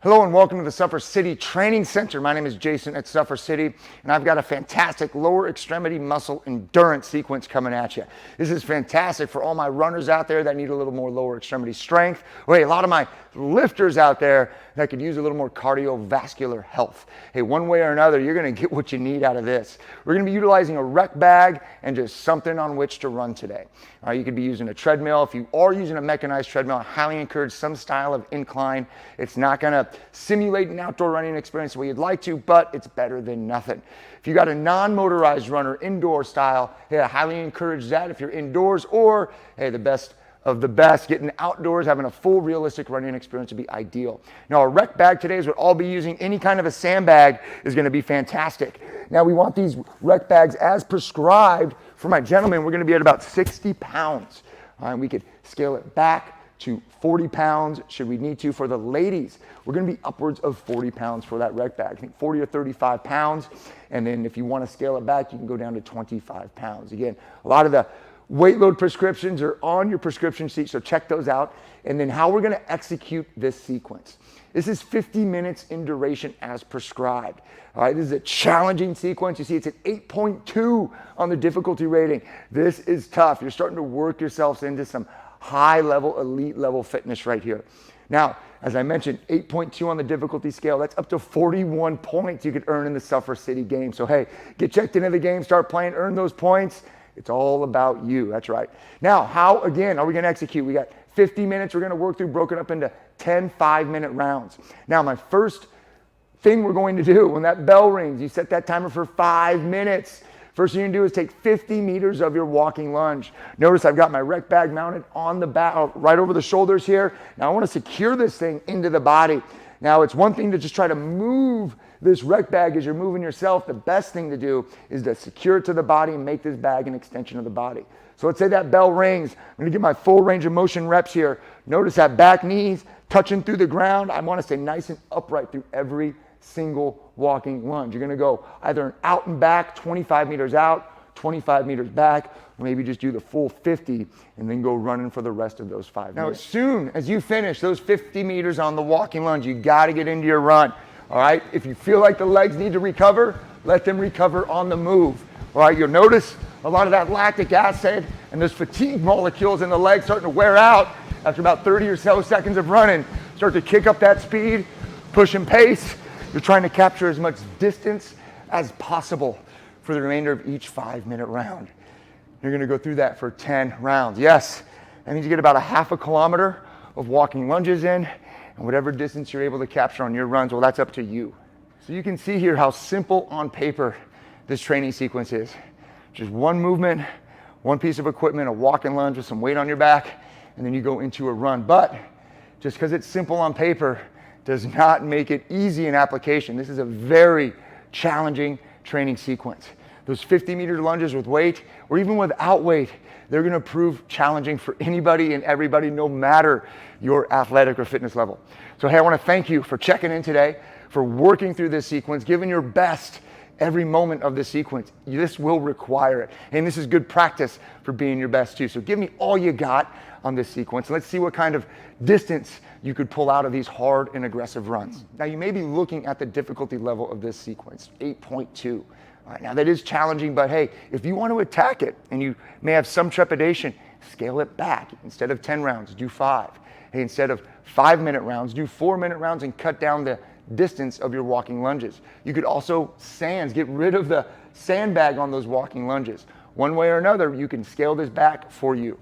Hello and welcome to the Suffer City Training Center. My name is Jason at Suffer City, and I've got a fantastic lower extremity muscle endurance sequence coming at you. This is fantastic for all my runners out there that need a little more lower extremity strength, or hey, a lot of my lifters out there that could use a little more cardiovascular health. Hey, one way or another, you're gonna get what you need out of this. We're gonna be utilizing a Wreckbag and just something on which to run today. All right, you could be using a treadmill. If you are using a mechanized treadmill, I highly encourage some style of incline. It's not gonna simulate an outdoor running experience the way you'd like to, but it's better than nothing. If you got a non-motorized runner, indoor style, hey, I highly encourage that if you're indoors, or hey, the best of the best, getting outdoors, having a full realistic running experience would be ideal. Now, a rec bag today is what I'll be using. Any kind of a sandbag is gonna be fantastic. Now, we want these rec bags as prescribed. For my gentlemen, we're gonna be at about 60 pounds. All right, we could scale it back to 40 pounds should we need to. For the ladies, we're gonna be upwards of 40 pounds for that rec bag. I think 40 or 35 pounds. And then if you wanna scale it back, you can go down to 25 pounds. Again, a lot of the weight load prescriptions are on your prescription sheet, so check those out. And then how we're gonna execute this sequence. This is 50 minutes in duration as prescribed. All right, this is a challenging sequence. You see it's at 8.2 on the difficulty rating. This is tough. You're starting to work yourselves into some high level, elite level fitness right here. Now, as I mentioned, 8.2 on the difficulty scale, that's up to 41 points you could earn in the Suffer City game. So hey, get checked into the game, start playing, earn those points. It's all about you, that's right. Now, how, again, are we gonna execute? We got 50 minutes we're gonna work through, broken up into 10 5-minute rounds. Now, my first thing we're going to do, when that bell rings, you set that timer for 5 minutes. First thing you're gonna do is take 50 meters of your walking lunge. Notice I've got my rec bag mounted on the back, right over the shoulders here. Now I wanna secure this thing into the body. Now it's one thing to just try to move this rec bag as you're moving yourself. The best thing to do is to secure it to the body and make this bag an extension of the body. So let's say that bell rings. I'm gonna get my full range of motion reps here. Notice that back knees touching through the ground. I wanna stay nice and upright through every single walking lunge. You're gonna go either an out and back, 25 meters out, 25 meters back, or maybe just do the full 50 and then go running for the rest of those 5 minutes. Now, as soon as you finish those 50 meters on the walking lunge, you gotta get into your run, all right? If you feel like the legs need to recover, let them recover on the move, all right? You'll notice a lot of that lactic acid and those fatigue molecules in the legs starting to wear out after about 30 or so seconds of running. Start to kick up that speed, push and pace. You're trying to capture as much distance as possible for the remainder of each 5-minute round. You're gonna go through that for 10 rounds. Yes, that means you get about a half a kilometer of walking lunges in, and whatever distance you're able to capture on your runs, well, that's up to you. So you can see here how simple on paper this training sequence is. Just one movement, one piece of equipment, a walking lunge with some weight on your back, and then you go into a run. But just because it's simple on paper does not make it easy in application. This is a very challenging training sequence. Those 50-meter lunges with weight, or even without weight, they're gonna prove challenging for anybody and everybody, no matter your athletic or fitness level. So hey, I wanna thank you for checking in today, for working through this sequence, giving your best every moment of this sequence. This will require it. And this is good practice for being your best too. So give me all you got on this sequence. Let's see what kind of distance you could pull out of these hard and aggressive runs. Now you may be looking at the difficulty level of this sequence, 8.2. All right, now that is challenging, but hey, if you want to attack it and you may have some trepidation, scale it back. Instead of 10 rounds, do 5. Hey, instead of 5-minute rounds, do 4-minute rounds and cut down the distance of your walking lunges. You could also get rid of the sandbag on those walking lunges. One way or another, you can scale this back for you.